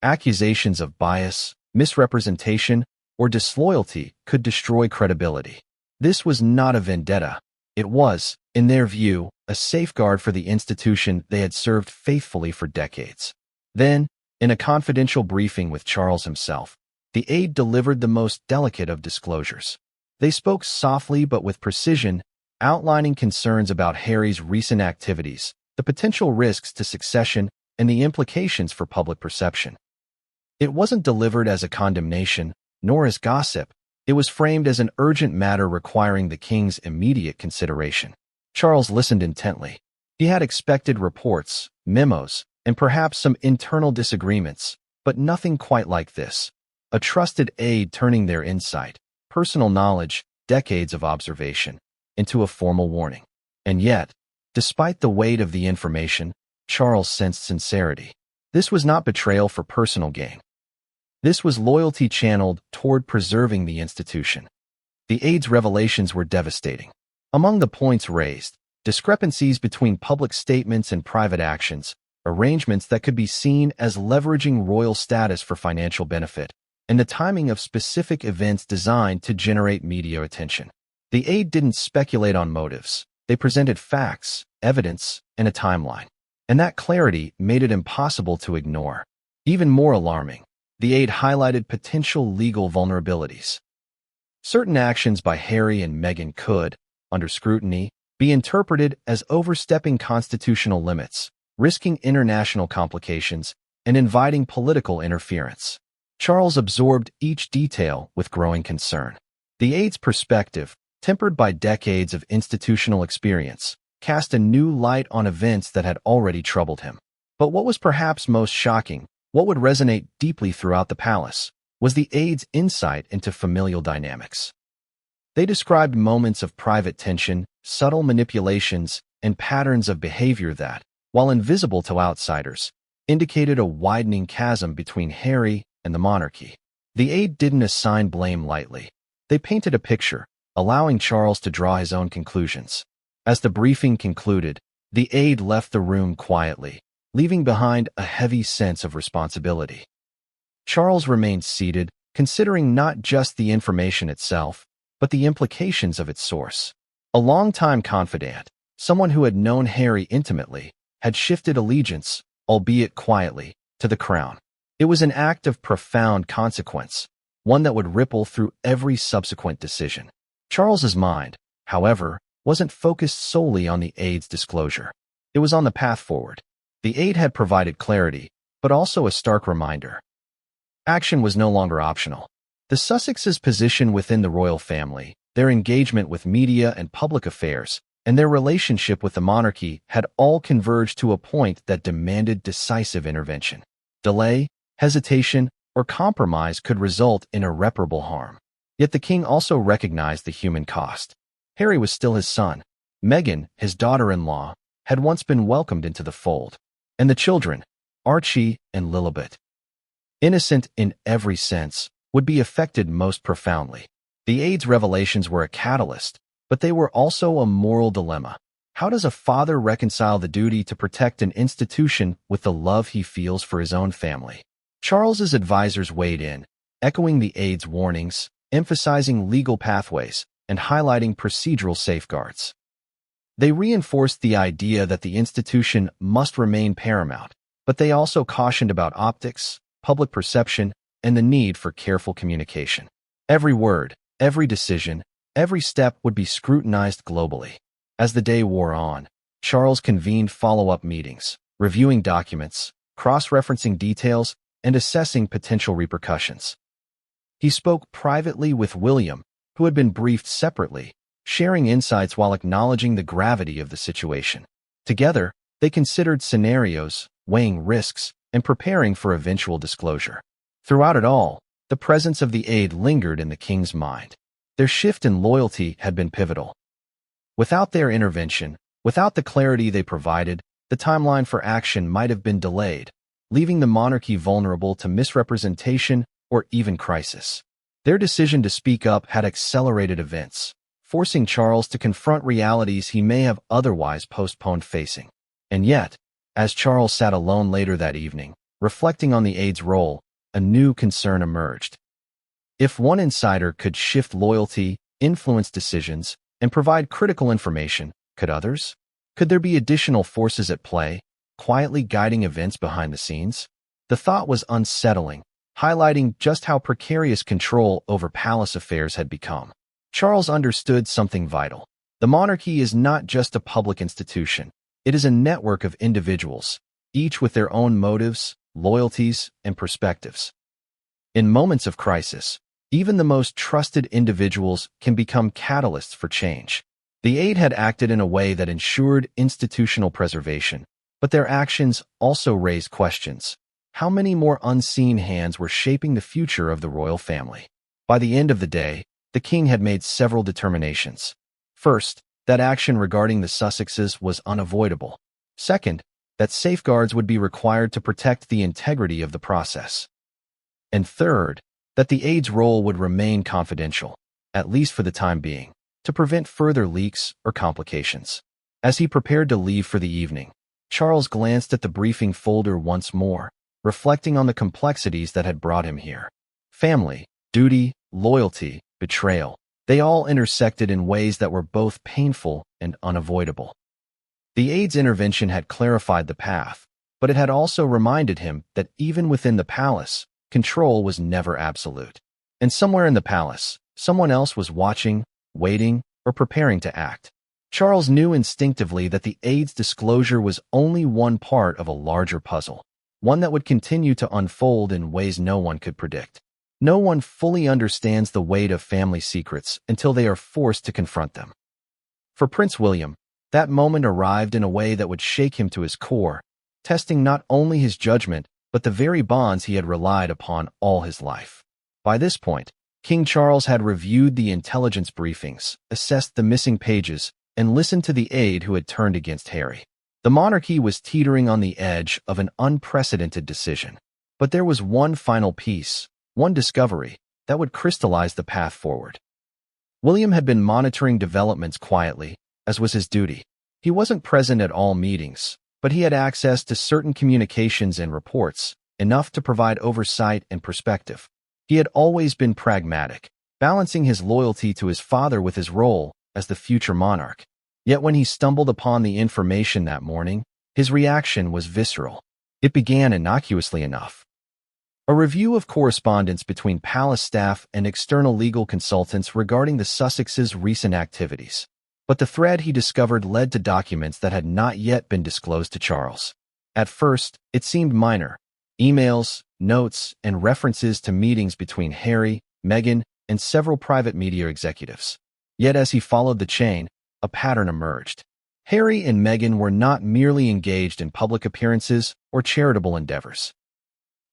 Accusations of bias, misrepresentation, or disloyalty could destroy credibility. This was not a vendetta. It was, in their view, a safeguard for the institution they had served faithfully for decades. Then, in a confidential briefing with Charles himself, the aide delivered the most delicate of disclosures. They spoke softly but with precision, outlining concerns about Harry's recent activities, the potential risks to succession, and the implications for public perception. It wasn't delivered as a condemnation, nor as gossip. It was framed as an urgent matter requiring the king's immediate consideration. Charles listened intently. He had expected reports, memos, and perhaps some internal disagreements, but nothing quite like this. A trusted aide turning their insight, personal knowledge, decades of observation, into a formal warning. And yet, despite the weight of the information, Charles sensed sincerity. This was not betrayal for personal gain. This was loyalty channeled toward preserving the institution. The aide's revelations were devastating. Among the points raised, discrepancies between public statements and private actions, arrangements that could be seen as leveraging royal status for financial benefit, and the timing of specific events designed to generate media attention. The aide didn't speculate on motives. They presented facts, evidence, and a timeline. And that clarity made it impossible to ignore. Even more alarming, the aide highlighted potential legal vulnerabilities. Certain actions by Harry and Meghan could, under scrutiny, be interpreted as overstepping constitutional limits, risking international complications, and inviting political interference. Charles absorbed each detail with growing concern. The aide's perspective, tempered by decades of institutional experience, cast a new light on events that had already troubled him. But what was perhaps most shocking, what would resonate deeply throughout the palace, was the aide's insight into familial dynamics. They described moments of private tension, subtle manipulations, and patterns of behavior that, while invisible to outsiders, indicated a widening chasm between Harry and the monarchy. The aide didn't assign blame lightly. They painted a picture, allowing Charles to draw his own conclusions. As the briefing concluded, the aide left the room quietly, leaving behind a heavy sense of responsibility. Charles remained seated, considering not just the information itself, but the implications of its source. A longtime confidant, someone who had known Harry intimately, had shifted allegiance, albeit quietly, to the crown. It was an act of profound consequence, one that would ripple through every subsequent decision. Charles's mind, however, wasn't focused solely on the aide's disclosure. It was on the path forward. The aide had provided clarity, but also a stark reminder. Action was no longer optional. The Sussexes' position within the royal family, their engagement with media and public affairs, and their relationship with the monarchy had all converged to a point that demanded decisive intervention. Delay, hesitation, or compromise could result in irreparable harm. Yet the king also recognized the human cost. Harry was still his son. Meghan, his daughter-in-law, had once been welcomed into the fold. And the children, Archie and Lilibet, innocent in every sense, would be affected most profoundly. The aide's revelations were a catalyst, but they were also a moral dilemma. How does a father reconcile the duty to protect an institution with the love he feels for his own family? Charles's advisors weighed in, echoing the aide's warnings, emphasizing legal pathways, and highlighting procedural safeguards. They reinforced the idea that the institution must remain paramount, but they also cautioned about optics, public perception, and the need for careful communication. Every word, every decision, every step would be scrutinized globally. As the day wore on, Charles convened follow-up meetings, reviewing documents, cross-referencing details, and assessing potential repercussions. He spoke privately with William, who had been briefed separately, sharing insights while acknowledging the gravity of the situation. Together, they considered scenarios, weighing risks, and preparing for eventual disclosure. Throughout it all, the presence of the aide lingered in the king's mind. Their shift in loyalty had been pivotal. Without their intervention, without the clarity they provided, the timeline for action might have been delayed, leaving the monarchy vulnerable to misrepresentation or even crisis. Their decision to speak up had accelerated events, forcing Charles to confront realities he may have otherwise postponed facing. And yet, as Charles sat alone later that evening, Reflecting on the aide's role, a new concern emerged. If one insider could shift loyalty, influence decisions, and provide critical information, could others? Could there be additional forces at play, quietly guiding events behind the scenes? The thought was unsettling, highlighting just how precarious control over palace affairs had become. Charles understood something vital. The monarchy is not just a public institution. It is a network of individuals, each with their own motives, loyalties, and perspectives. In moments of crisis, even the most trusted individuals can become catalysts for change. The aide had acted in a way that ensured institutional preservation, but their actions also raised questions. How many more unseen hands were shaping the future of the royal family? By the end of the day, the king had made several determinations. First, that action regarding the Sussexes was unavoidable. Second, that safeguards would be required to protect the integrity of the process. And third, that the aide's role would remain confidential, at least for the time being, to prevent further leaks or complications. As he prepared to leave for the evening, Charles glanced at the briefing folder once more, reflecting on the complexities that had brought him here. Family, duty, loyalty, betrayal, they all intersected in ways that were both painful and unavoidable. The aide's intervention had clarified the path, but it had also reminded him that even within the palace, control was never absolute. And somewhere in the palace, someone else was watching, waiting, or preparing to act. Charles knew instinctively that the aide's disclosure was only one part of a larger puzzle, one that would continue to unfold in ways no one could predict. No one fully understands the weight of family secrets until they are forced to confront them. For Prince William, that moment arrived in a way that would shake him to his core, testing not only his judgment, but the very bonds he had relied upon all his life. By this point, King Charles had reviewed the intelligence briefings, assessed the missing pages, and listened to the aide who had turned against Harry. The monarchy was teetering on the edge of an unprecedented decision. But there was one final piece, one discovery, that would crystallize the path forward. William had been monitoring developments quietly, as was his duty. He wasn't present at all meetings, but he had access to certain communications and reports, enough to provide oversight and perspective. He had always been pragmatic, balancing his loyalty to his father with his role as the future monarch. Yet when he stumbled upon the information that morning, his reaction was visceral. It began innocuously enough. A review of correspondence between palace staff and external legal consultants regarding the Sussexes' recent activities. But the thread he discovered led to documents that had not yet been disclosed to Charles. At first, it seemed minor. Emails, notes, and references to meetings between Harry, Meghan, and several private media executives. Yet as he followed the chain, a pattern emerged. Harry and Meghan were not merely engaged in public appearances or charitable endeavors.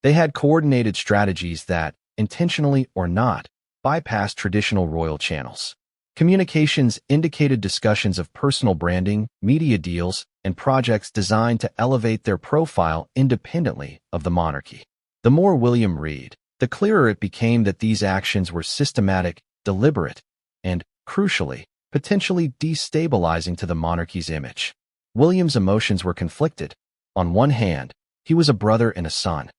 They had coordinated strategies that, intentionally or not, bypassed traditional royal channels. Communications indicated discussions of personal branding, media deals, and projects designed to elevate their profile independently of the monarchy. The more William read, the clearer it became that these actions were systematic, deliberate, and, crucially, potentially destabilizing to the monarchy's image. William's emotions were conflicted. On one hand, he was a brother and a son.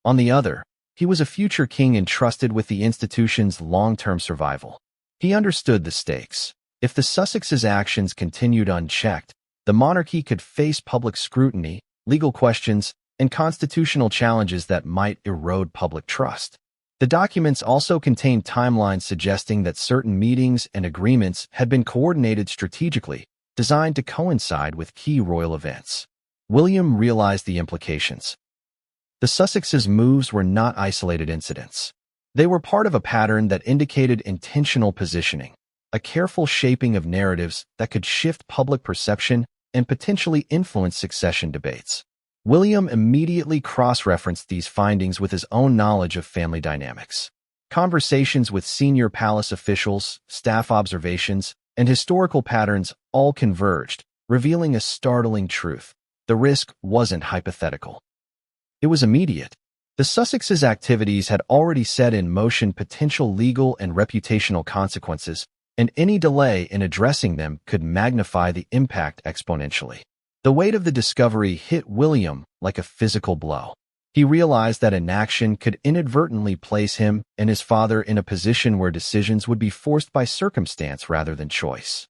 On the other, he was a future king entrusted with the institution's long-term survival. He understood the stakes. If the Sussexes' actions continued unchecked, the monarchy could face public scrutiny, legal questions, and constitutional challenges that might erode public trust. The documents also contained timelines suggesting that certain meetings and agreements had been coordinated strategically, designed to coincide with key royal events. William realized the implications. The Sussexes' moves were not isolated incidents. They were part of a pattern that indicated intentional positioning, a careful shaping of narratives that could shift public perception and potentially influence succession debates. William immediately cross-referenced these findings with his own knowledge of family dynamics. Conversations with senior palace officials, staff observations, and historical patterns all converged, revealing a startling truth. The risk wasn't hypothetical. It was immediate. The Sussexes' activities had already set in motion potential legal and reputational consequences, and any delay in addressing them could magnify the impact exponentially. The weight of the discovery hit William like a physical blow. He realized that inaction could inadvertently place him and his father in a position where decisions would be forced by circumstance rather than choice.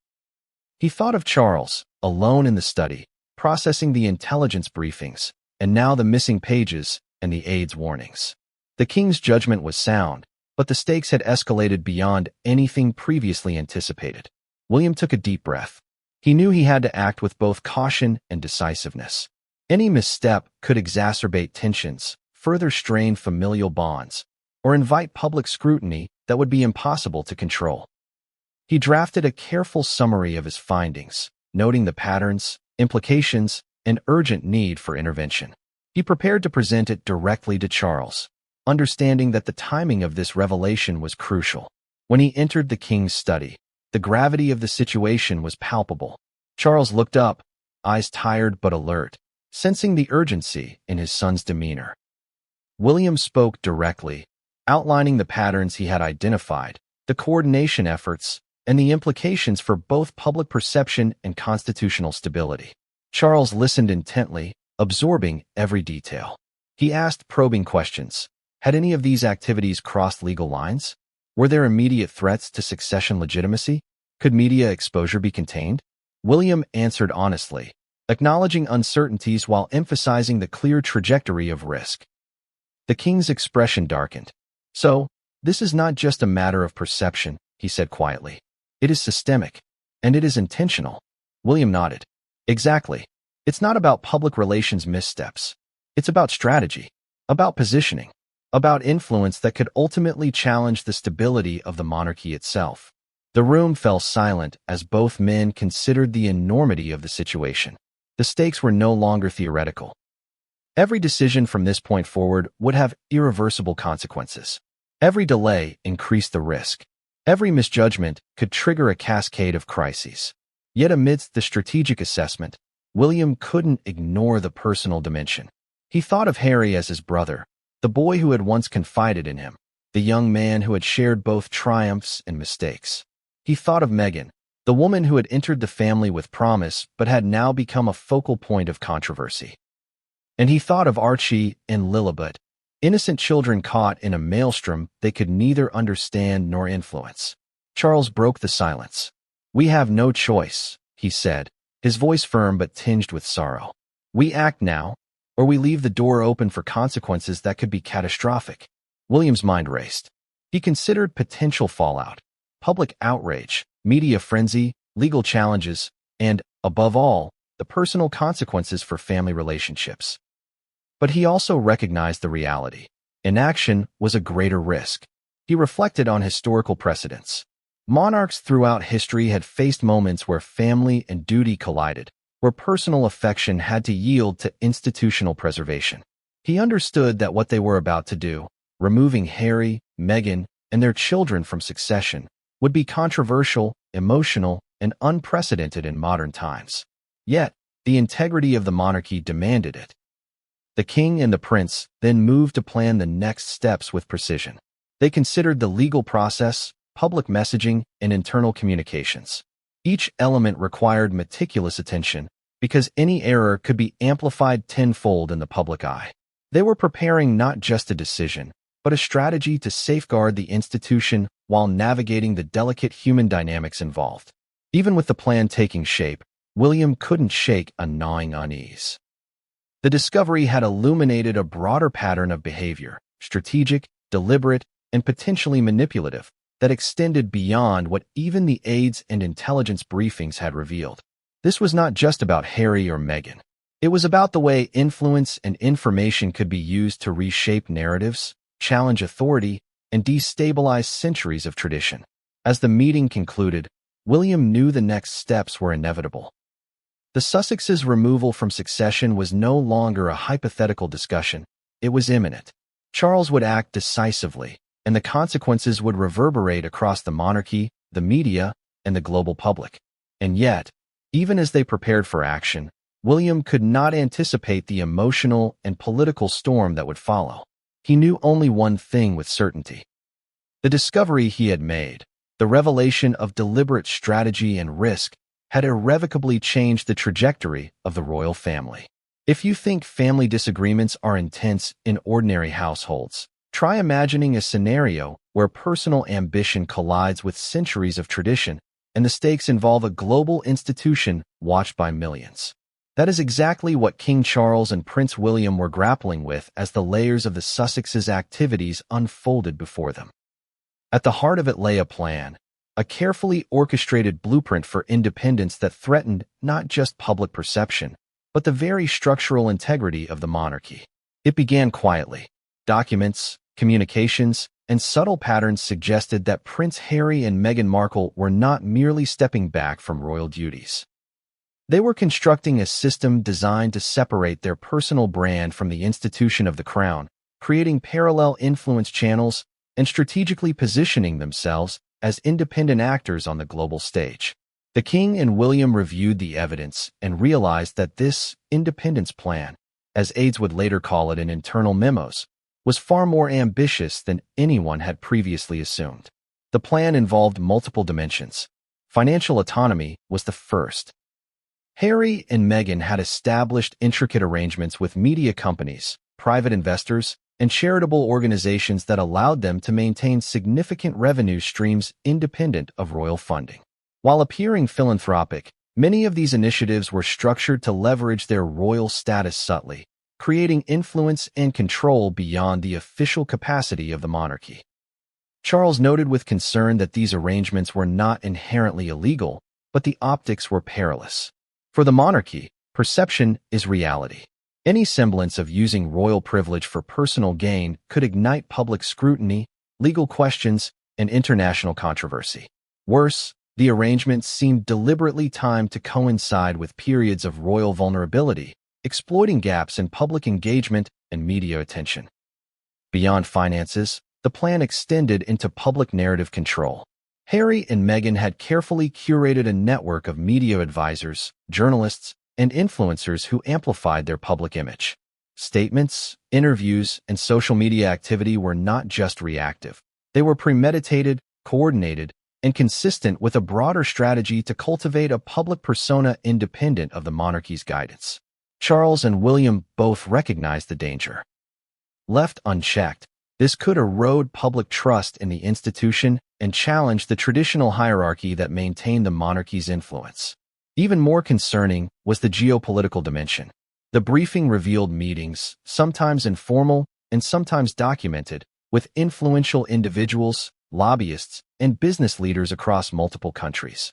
He thought of Charles, alone in the study, processing the intelligence briefings, and now the missing pages and the aide's warnings. The king's judgment was sound, but the stakes had escalated beyond anything previously anticipated. William took a deep breath. He knew he had to act with both caution and decisiveness. Any misstep could exacerbate tensions, further strain familial bonds, or invite public scrutiny that would be impossible to control. He drafted a careful summary of his findings, noting the patterns, implications, and urgent need for intervention. He prepared to present it directly to Charles, understanding that the timing of this revelation was crucial. When he entered the king's study, the gravity of the situation was palpable. Charles looked up, eyes tired but alert, sensing the urgency in his son's demeanor. William spoke directly, outlining the patterns he had identified, the coordination efforts, and the implications for both public perception and constitutional stability. Charles listened intently, absorbing every detail. He asked probing questions. Had any of these activities crossed legal lines? Were there immediate threats to succession legitimacy? Could media exposure be contained? William answered honestly, acknowledging uncertainties while emphasizing the clear trajectory of risk. The king's expression darkened. So, this is not just a matter of perception, he said quietly. It is systemic, and it is intentional. William nodded. Exactly. It's not about public relations missteps. It's about strategy, about positioning, about influence that could ultimately challenge the stability of the monarchy itself. The room fell silent as both men considered the enormity of the situation. The stakes were no longer theoretical. Every decision from this point forward would have irreversible consequences. Every delay increased the risk. Every misjudgment could trigger a cascade of crises. Yet amidst the strategic assessment, William couldn't ignore the personal dimension. He thought of Harry as his brother, the boy who had once confided in him, the young man who had shared both triumphs and mistakes. He thought of Meghan, the woman who had entered the family with promise but had now become a focal point of controversy. And he thought of Archie and Lilibet, innocent children caught in a maelstrom they could neither understand nor influence. Charles broke the silence. "We have no choice," he said, his voice firm but tinged with sorrow. "We act now, or we leave the door open for consequences that could be catastrophic." William's mind raced. He considered potential fallout, public outrage, media frenzy, legal challenges, and, above all, the personal consequences for family relationships. But he also recognized the reality. Inaction was a greater risk. He reflected on historical precedents. Monarchs throughout history had faced moments where family and duty collided, where personal affection had to yield to institutional preservation. He understood that what they were about to do, removing Harry, Meghan, and their children from succession, would be controversial, emotional, and unprecedented in modern times. Yet, the integrity of the monarchy demanded it. The king and the prince then moved to plan the next steps with precision. They considered the legal process, public messaging, and internal communications. Each element required meticulous attention because any error could be amplified tenfold in the public eye. They were preparing not just a decision, but a strategy to safeguard the institution while navigating the delicate human dynamics involved. Even with the plan taking shape, William couldn't shake a gnawing unease. The discovery had illuminated a broader pattern of behavior, strategic, deliberate, and potentially manipulative, that extended beyond what even the aides and intelligence briefings had revealed. This was not just about Harry or Meghan. It was about the way influence and information could be used to reshape narratives, challenge authority, and destabilize centuries of tradition. As the meeting concluded, William knew the next steps were inevitable. The Sussexes' removal from succession was no longer a hypothetical discussion. It was imminent. Charles would act decisively, and the consequences would reverberate across the monarchy, the media, and the global public. And yet, even as they prepared for action, William could not anticipate the emotional and political storm that would follow. He knew only one thing with certainty. The discovery he had made, the revelation of deliberate strategy and risk, had irrevocably changed the trajectory of the royal family. If you think family disagreements are intense in ordinary households, try imagining a scenario where personal ambition collides with centuries of tradition, and the stakes involve a global institution watched by millions. That is exactly what King Charles and Prince William were grappling with as the layers of the Sussexes' activities unfolded before them. At the heart of it lay a plan, a carefully orchestrated blueprint for independence that threatened not just public perception, but the very structural integrity of the monarchy. It began quietly. Documents, communications, and subtle patterns suggested that Prince Harry and Meghan Markle were not merely stepping back from royal duties. They were constructing a system designed to separate their personal brand from the institution of the crown, creating parallel influence channels and strategically positioning themselves as independent actors on the global stage. The King and William reviewed the evidence and realized that this independence plan, as aides would later call it in internal memos, was far more ambitious than anyone had previously assumed. The plan involved multiple dimensions. Financial autonomy was the first. Harry and Meghan had established intricate arrangements with media companies, private investors, and charitable organizations that allowed them to maintain significant revenue streams independent of royal funding. While appearing philanthropic, many of these initiatives were structured to leverage their royal status subtly, creating influence and control beyond the official capacity of the monarchy. Charles noted with concern that these arrangements were not inherently illegal, but the optics were perilous. For the monarchy, perception is reality. Any semblance of using royal privilege for personal gain could ignite public scrutiny, legal questions, and international controversy. Worse, the arrangements seemed deliberately timed to coincide with periods of royal vulnerability, exploiting gaps in public engagement and media attention. Beyond finances, the plan extended into public narrative control. Harry and Meghan had carefully curated a network of media advisors, journalists, and influencers who amplified their public image. Statements, interviews, and social media activity were not just reactive. They were premeditated, coordinated, and consistent with a broader strategy to cultivate a public persona independent of the monarchy's guidance. Charles and William both recognized the danger. Left unchecked, this could erode public trust in the institution and challenge the traditional hierarchy that maintained the monarchy's influence. Even more concerning was the geopolitical dimension. The briefing revealed meetings, sometimes informal and sometimes documented, with influential individuals, lobbyists, and business leaders across multiple countries.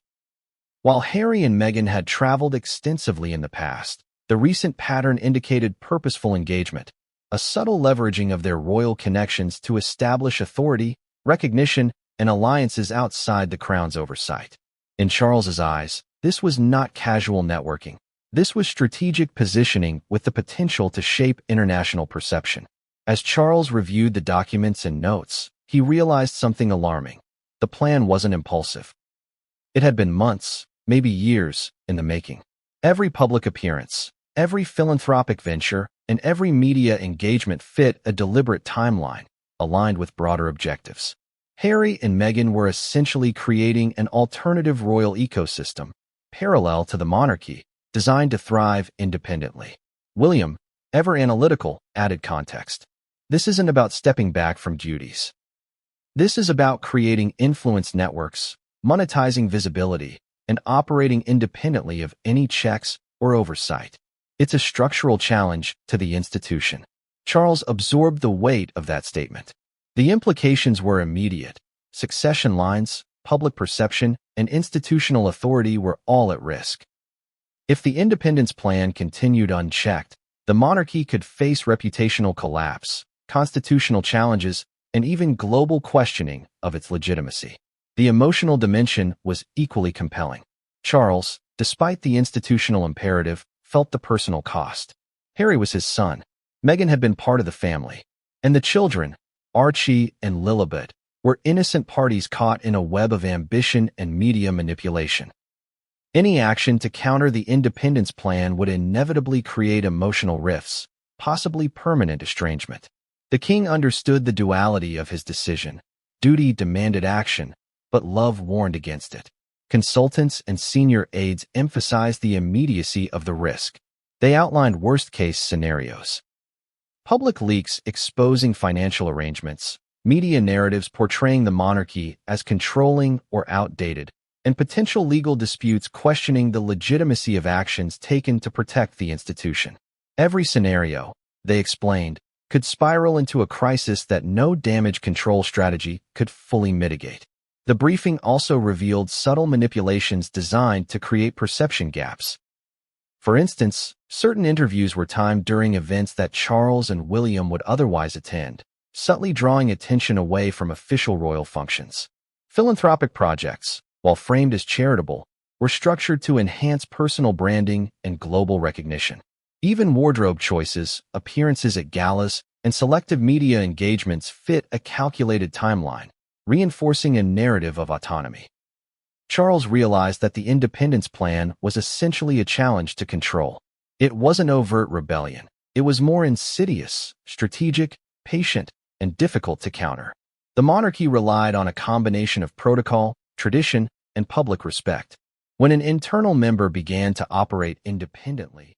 While Harry and Meghan had traveled extensively in the past, the recent pattern indicated purposeful engagement, a subtle leveraging of their royal connections to establish authority, recognition, and alliances outside the crown's oversight. In Charles's eyes, this was not casual networking. This was strategic positioning with the potential to shape international perception. As Charles reviewed the documents and notes, he realized something alarming. The plan wasn't impulsive. It had been months, maybe years, in the making. Every public appearance, every philanthropic venture, and every media engagement fit a deliberate timeline, aligned with broader objectives. Harry and Meghan were essentially creating an alternative royal ecosystem, parallel to the monarchy, designed to thrive independently. William, ever analytical, added context. This isn't about stepping back from duties. This is about creating influence networks, monetizing visibility, and operating independently of any checks or oversight. It's a structural challenge to the institution. Charles absorbed the weight of that statement. The implications were immediate. Succession lines, public perception, and institutional authority were all at risk. If the independence plan continued unchecked, the monarchy could face reputational collapse, constitutional challenges, and even global questioning of its legitimacy. The emotional dimension was equally compelling. Charles, despite the institutional imperative, felt the personal cost. Harry was his son. Meghan had been part of the family. And the children, Archie and Lilibet, were innocent parties caught in a web of ambition and media manipulation. Any action to counter the independence plan would inevitably create emotional rifts, possibly permanent estrangement. The king understood the duality of his decision. Duty demanded action, but love warned against it. Consultants and senior aides emphasized the immediacy of the risk. They outlined worst-case scenarios. Public leaks exposing financial arrangements, media narratives portraying the monarchy as controlling or outdated, and potential legal disputes questioning the legitimacy of actions taken to protect the institution. Every scenario, they explained, could spiral into a crisis that no damage control strategy could fully mitigate. The briefing also revealed subtle manipulations designed to create perception gaps. For instance, certain interviews were timed during events that Charles and William would otherwise attend, subtly drawing attention away from official royal functions. Philanthropic projects, while framed as charitable, were structured to enhance personal branding and global recognition. Even wardrobe choices, appearances at galas, and selective media engagements fit a calculated timeline, reinforcing a narrative of autonomy. Charles realized that the independence plan was essentially a challenge to control. It wasn't overt rebellion. It was more insidious, strategic, patient, and difficult to counter. The monarchy relied on a combination of protocol, tradition, and public respect. When an internal member began to operate independently,